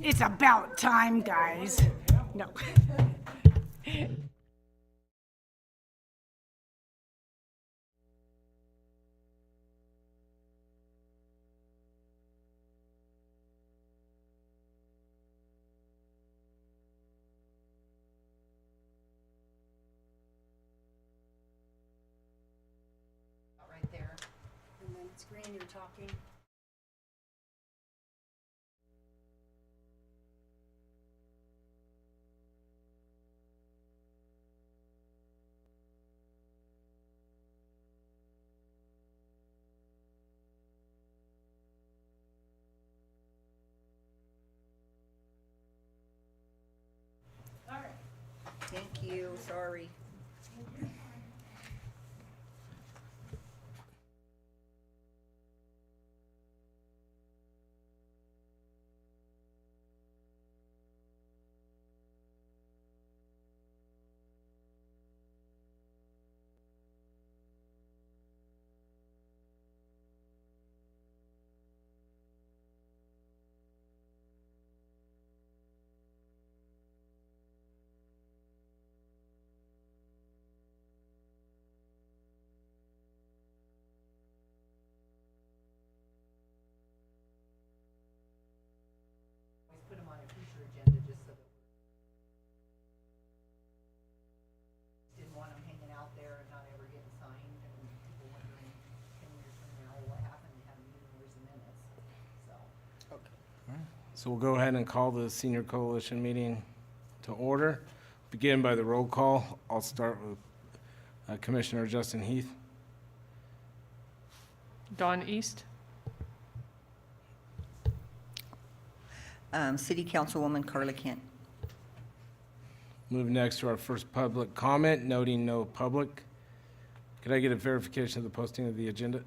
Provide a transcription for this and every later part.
It's about time, guys. No. Right there. And then it's green, you're talking. All right. Thank you, sorry. Always put them on a future agenda just so that didn't want them hanging out there and not ever getting signed and people wondering 10 years from now, what happened? They haven't even where's the minutes? So. So we'll go ahead and call the Senior Coalition meeting to order. Begin by the roll call. I'll start with Commissioner Justin Heath. Dawn East. City Councilwoman Carla Kent. Move next to our first public comment, noting no public. Could I get a verification of the posting of the agenda?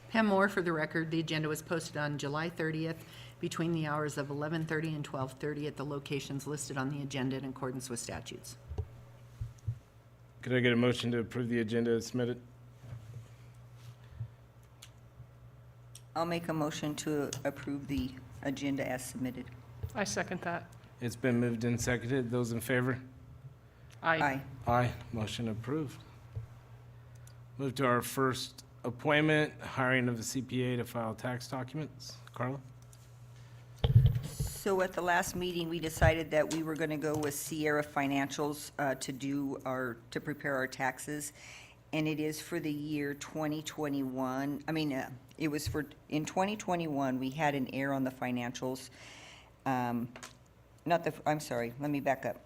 Pam Moore, for the record, the agenda was posted on July 30th between the hours of 11:30 and 12:30 at the locations listed on the agenda in accordance with statutes. Could I get a motion to approve the agenda as submitted? I'll make a motion to approve the agenda as submitted. I second that. It's been moved and seconded. Those in favor? Aye. Aye. Motion approved. Move to our first appointment, hiring of a CPA to file tax documents. Carla? So at the last meeting, we decided that we were going to go with Sierra Financials to prepare our taxes. And it is for the year 2021. It was in 2021, we had an error on the financials. I'm sorry, let me back up.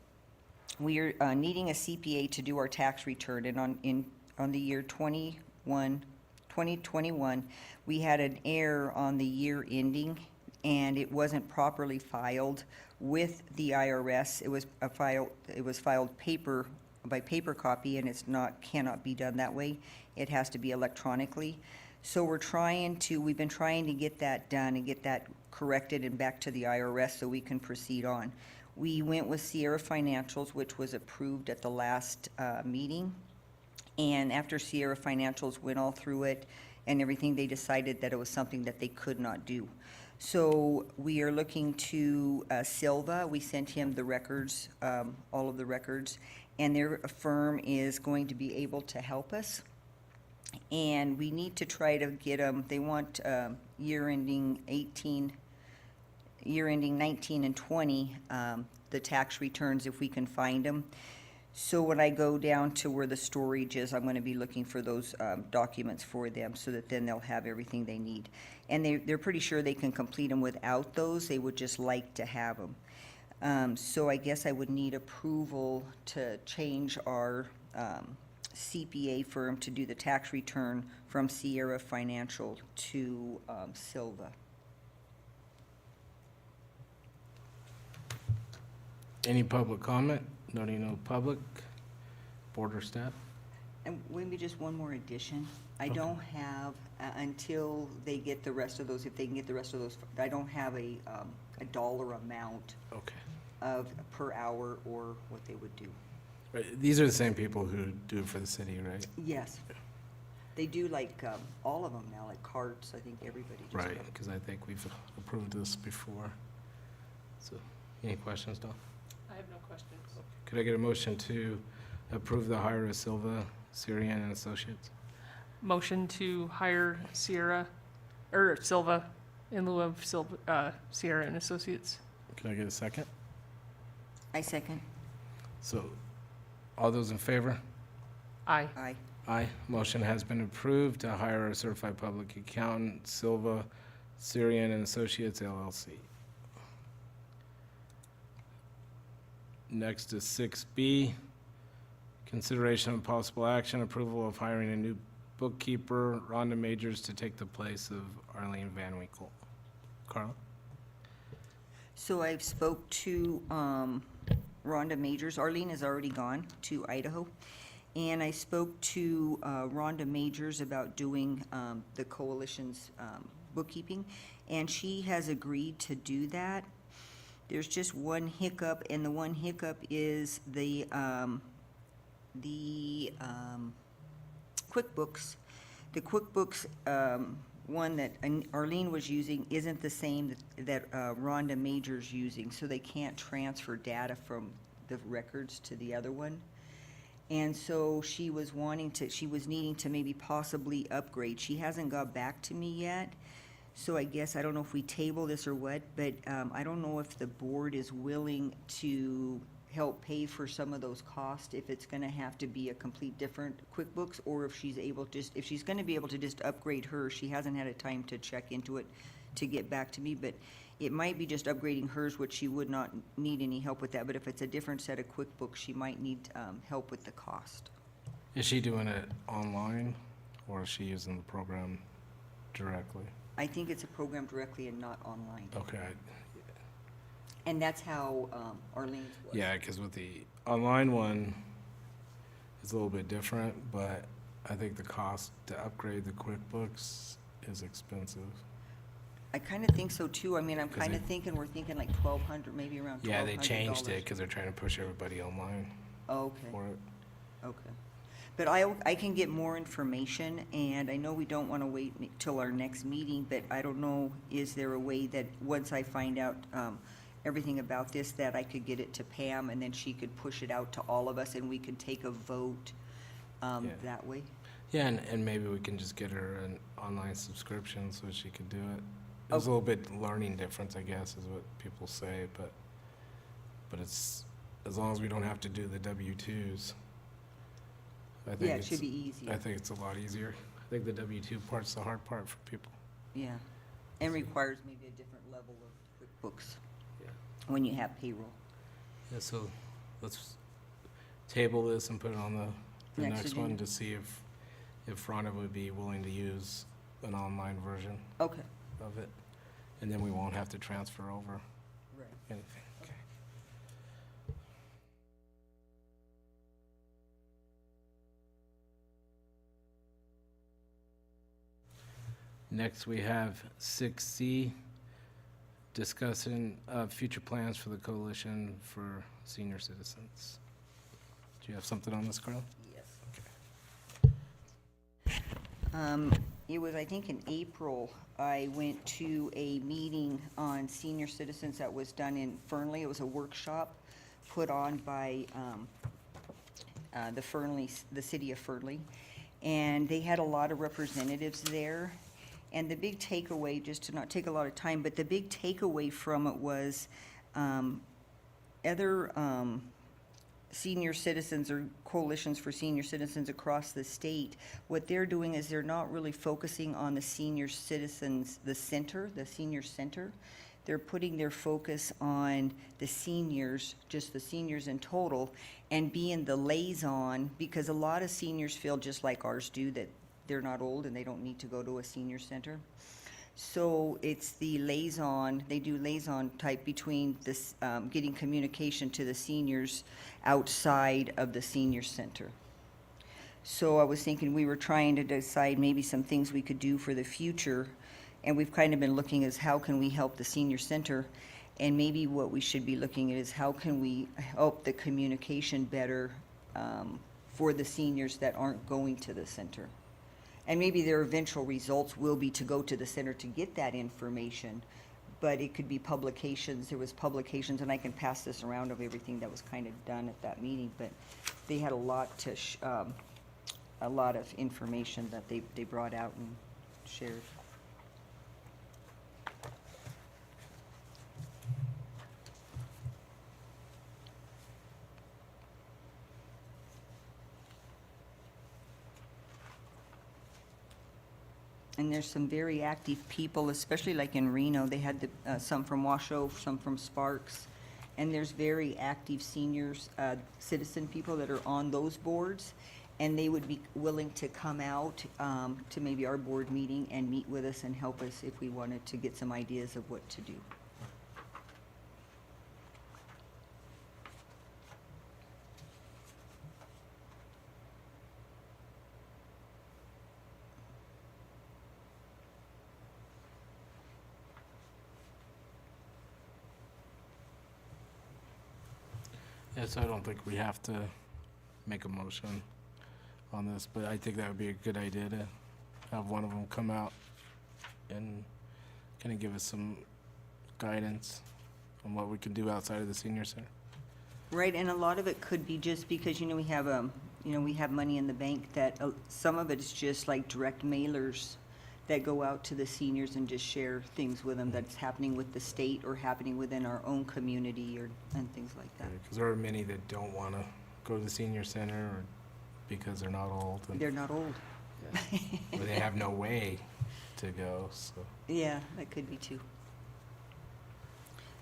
We are needing a CPA to do our tax return, and on the year 2021, we had an error on the year ending, and it wasn't properly filed with the IRS. It was filed by paper copy, and cannot be done that way. It has to be electronically. So we've been trying to get that done and get that corrected and back to the IRS so we can proceed on. We went with Sierra Financials, which was approved at the last meeting. And after Sierra Financials went all through it and everything, they decided that it was something that they could not do. So we are looking to Silva. We sent him the records, all of the records, and their firm is going to be able to help us. And we need to try to get them, they want year ending 19 and 20, the tax returns if we can find them. So when I go down to where the storage is, I'm going to be looking for those documents for them so that then they'll have everything they need. And they're pretty sure they can complete them without those. They would just like to have them. So I guess I would need approval to change our CPA firm to do the tax return from Sierra Financial to Silva. Any public comment? Noting no public. Board or staff? And maybe just one more addition. I Okay. don't have, until they get the rest of those, if they can get the rest of those, I don't have a dollar amount Okay. of per hour or what they would do. Right. These are the same people who do it for the city, right? Yes. They do like all of them now, like carts, I think everybody just Right, does. because I think we've approved this before. So, any questions, Don? I have no questions. Could I get a motion to approve the hire of Silva, Syrian and Associates? Motion to hire Silva in lieu of Sierra and Associates. Can I get a second? I second. So, all those in favor? Aye. Aye. Aye. Motion has been approved to hire a certified public accountant, Silva, Syrian and Associates LLC. Next is 6B, consideration of possible action, approval of hiring a new bookkeeper, Rhonda Majors, to take the place of Arlene Van Winkle. Carla? So I've spoke to Rhonda Majors. Arlene has already gone to Idaho. And I spoke to Rhonda Majors about doing the coalition's bookkeeping, and she has agreed to do that. There's just one hiccup, and the one hiccup is the QuickBooks. The QuickBooks one that Arlene was using isn't the same that Rhonda Major's using, so they can't transfer data from the records to the other one. And so she was needing to maybe possibly upgrade. She hasn't got back to me yet. So I guess, I don't know if we table this or what, but I don't know if the board is willing to help pay for some of those costs, if it's gonna have to be a complete different QuickBooks, or if she's able to, if she's gonna be able to just upgrade hers. She hasn't had a time to check into it to get back to me, but it might be just upgrading hers, which she would not need any help with that. But if it's a different set of QuickBooks, she might need help with the cost. Is she doing it online, or is she using the program directly? I think it's a program directly and not online. Okay, And that's how Arlene's was. yeah, because with the online one, it's a little bit different, but I think the cost to upgrade the QuickBooks is expensive. I kind of think so too. I mean, I'm 'Cause kind of they- thinking, we're thinking like 1,200, maybe around $1,200. Yeah, they changed it because they're trying to push everybody online Oh, okay, for it. okay. But I can get more information, and I know we don't want to wait till our next meeting, but I don't know, is there a way that, once I find out everything about this, that I could get it to Pam, and then she could push it out to all of us, and we could take a vote Yeah. that way? Yeah, and maybe we can just get her an online subscription so she could do it. There's a little bit learning difference, I guess, is what people say, but it's, as long as we don't have to do the W-2s. I think Yeah, it it's- should be easier. I think it's a lot easier. I think the W-2 part's the hard part for people. Yeah, and requires maybe a different level of QuickBooks Yeah. when you have payroll. Yeah, so let's table this and put it on the Next next one agenda. to see if Rhonda would be willing to use an online version Okay. of it. And then we won't have to transfer over Right. anything. Okay. Next, we have 6C, discussing future plans for the Coalition for Senior Citizens. Do you have something on this, Carl? Yes. It was, I think, in April, I went to a meeting on senior citizens that was done in Fernley. It was a workshop put on by the city of Fernley. And they had a lot of representatives there. And the big takeaway, just to not take a lot of time, but the big takeaway from it was other senior citizens or coalitions for senior citizens across the state, what they're doing is they're not really focusing on the senior citizens, the senior center. They're putting their focus on the seniors, just the seniors in total, and being the liaison, because a lot of seniors feel just like ours do, that they're not old and they don't need to go to a senior center. So it's the liaison, they do liaison type between this, getting communication to the seniors outside of the senior center. So I was thinking, we were trying to decide maybe some things we could do for the future, and we've kind of been looking as how can we help the senior center, and maybe what we should be looking at is how can we help the communication better for the seniors that aren't going to the center. And maybe their eventual results will be to go to the center to get that information, but it could be publications. There was publications, and I can pass this around of everything that was kind of done at that meeting, but they had a lot a lot of information that they brought out and shared. And there's some very active people, especially like in Reno. They had some from Washoe, some from Sparks. And there's very active seniors, citizen people that are on those boards. And they would be willing to come out to maybe our board meeting and meet with us and help us if we wanted to get some ideas of what to do. Yeah, so I don't think we have to make a motion on this, but I think that would be a good idea to have one of them come out and kind of give us some guidance on what we can do outside of the senior center. Right, and a lot of it could be just because, we have, we have money in the bank that, some of it is just like direct mailers that go out to the seniors and just share things with them that's happening with the state or happening within our own community and things like that. Because there are many that don't want to go to the senior center or because they're not old. And They're not old. or they have no way to go, so. Yeah, that could be too.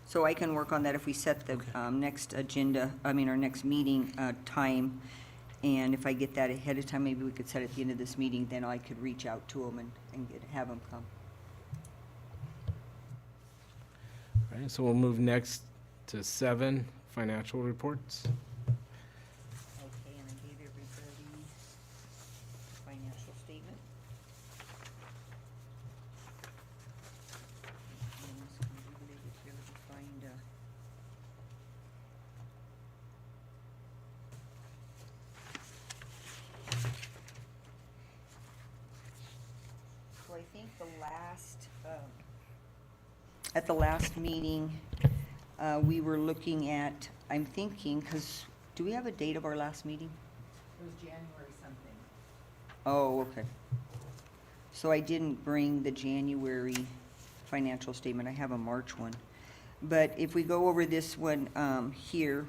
So I can work on that if we set the next agenda, our next meeting time. And if I get that ahead of time, maybe we could set at the end of this meeting, then I could reach out to them and have them come. All right, so we'll move next to 7, financial reports. Okay, and I gave everybody financial statement. And this one, everybody gets here to find, So I think at the last meeting, we were looking at, I'm thinking, because, do we have a date of our last meeting? It was January something. Oh, okay. So I didn't bring the January financial statement. I have a March one. But if we go over this one here,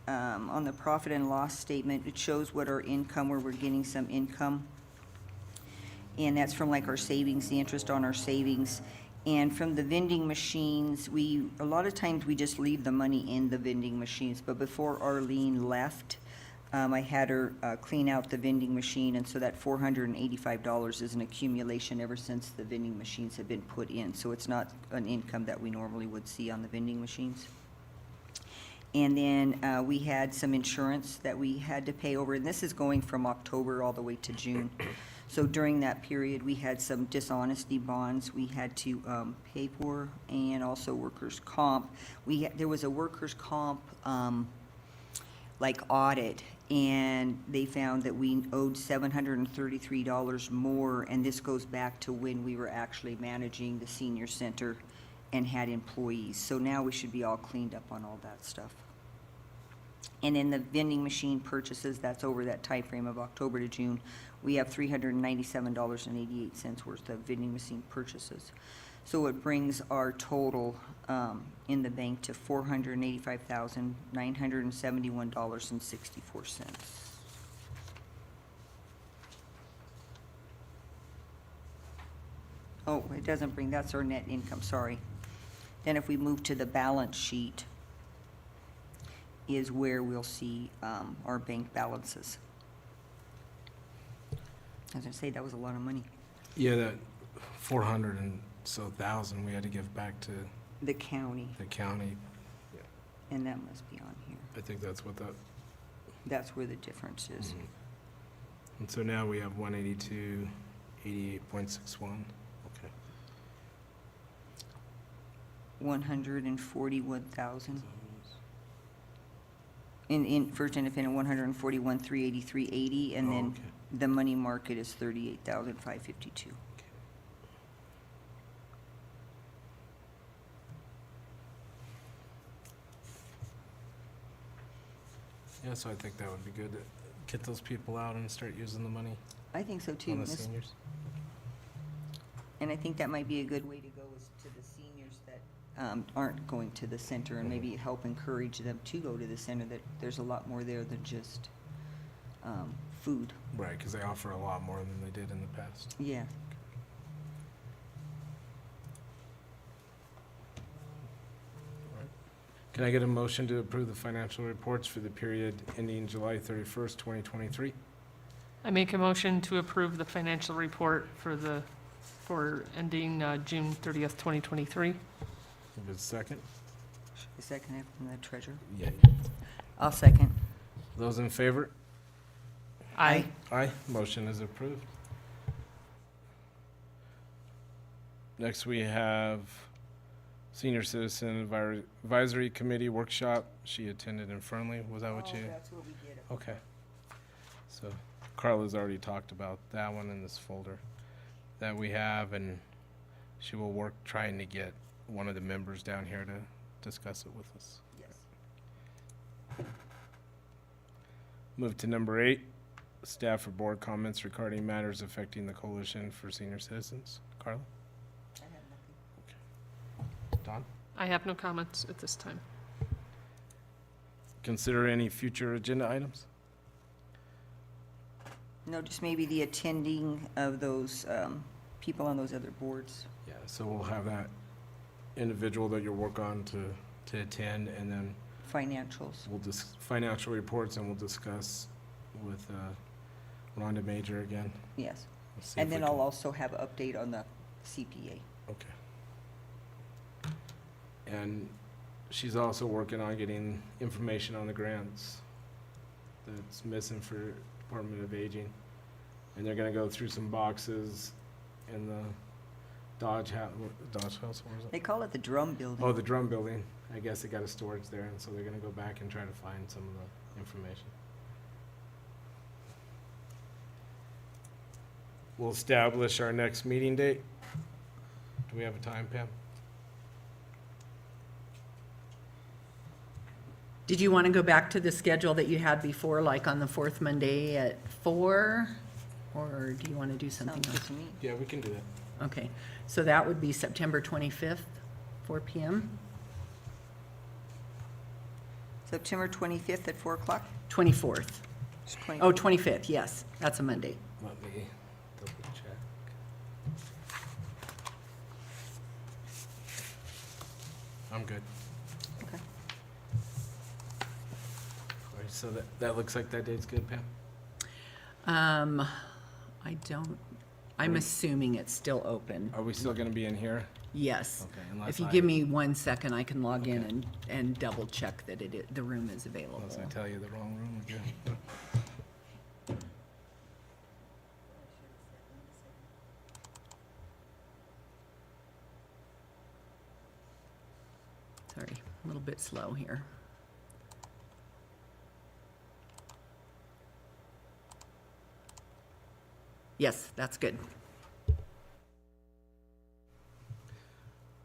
on the profit and loss statement, it shows what our income, where we're getting some income. And that's from like our savings, the interest on our savings. And from the vending machines, a lot of times we just leave the money in the vending machines. But before Arlene left, I had her clean out the vending machine, and so that $485 is an accumulation ever since the vending machines have been put in. So it's not an income that we normally would see on the vending machines. And then we had some insurance that we had to pay over, and this is going from October all the way to June. So during that period, we had some dishonesty bonds we had to pay for, and also workers' comp. There was a workers' comp like audit, and they found that we owed $733 more, and this goes back to when we were actually managing the senior center and had employees. So now we should be all cleaned up on all that stuff. And then the vending machine purchases, that's over that time frame of October to June. We have $397.88 worth of vending machine purchases. So it brings our total in the bank to $485,971.64. Oh, it doesn't bring, that's our net income, sorry. Then if we move to the balance sheet, is where we'll see our bank balances. As I say, that was a lot of money. Yeah, that 400 and so thousand we had to give back to The county, the county. and that must be on here. I think that's what that, That's where the difference is. and so now we have 182.88.61. Okay. 141,000. In First Independent, 141,383.80, and Oh, then okay. the money market is 38,552. Yeah, so I think that would be good to get those people out and start using the money I think so too. on the Miss- seniors. And I think that might be a good way to go is to the seniors that aren't going to the center and maybe help encourage them to go to the center, that there's a lot more there than just food. Right, because they offer a lot more than they did in the past. Yeah. Can I get a motion to approve the financial reports for the period ending July 31st, 2023? I make a motion to approve the financial report for ending June 30th, 2023. Give it a second. A second half from the treasurer. Yeah. I'll second. Those in favor? Aye. Aye, motion is approved. Next, we have Senior Citizen Advisory Committee Workshop. She attended in Fernley. Was that what you? That's what we did. Okay. So Carla's already talked about that one in this folder that we have, and she will work trying to get one of the members down here to discuss it with us. Yes. Move to number 8, staff or board comments regarding matters affecting the Coalition for Senior Citizens. Carla? I have nothing. Don? I have no comments at this time. Consider any future agenda items? No, just maybe the attending of those people on those other boards. Yeah, so we'll have that individual that you'll work on to attend, and then Financials. we'll financial reports, and we'll discuss with Rhonda Major again. Yes. We'll see if And we then I'll can- also have an update on the CPA. Okay. And she's also working on getting information on the grants that's missing for Department of Aging. And they're gonna go through some boxes in the Dodge House, where is They it? call it the drum building. Oh, the drum building. I guess they got a storage there, and so they're gonna go back and try to find some of the information. We'll establish our next meeting date. Do we have a time, Pam? Did you want to go back to the schedule that you had before, like on the fourth Monday at 4? Or do you want to do something Sounds good else? to me. Yeah, we can do that. Okay, so that would be September 25th, 4 PM? September 25th at 4 o'clock? 24th. It's 20 Oh, 25th, yes, that's a Monday. Let me double check. I'm good. Okay. All right, so that looks like that date's good, Pam? I'm assuming it's still open. Are we still gonna be in here? Yes. Okay, unless If you I- give me 1 second, I can log in Okay. and double check that the room is available. Unless I tell you the wrong room again. Sorry, a little bit slow here. Yes, that's good.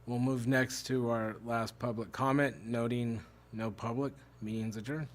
We'll move next to our last public comment, noting no public, meeting's adjourned.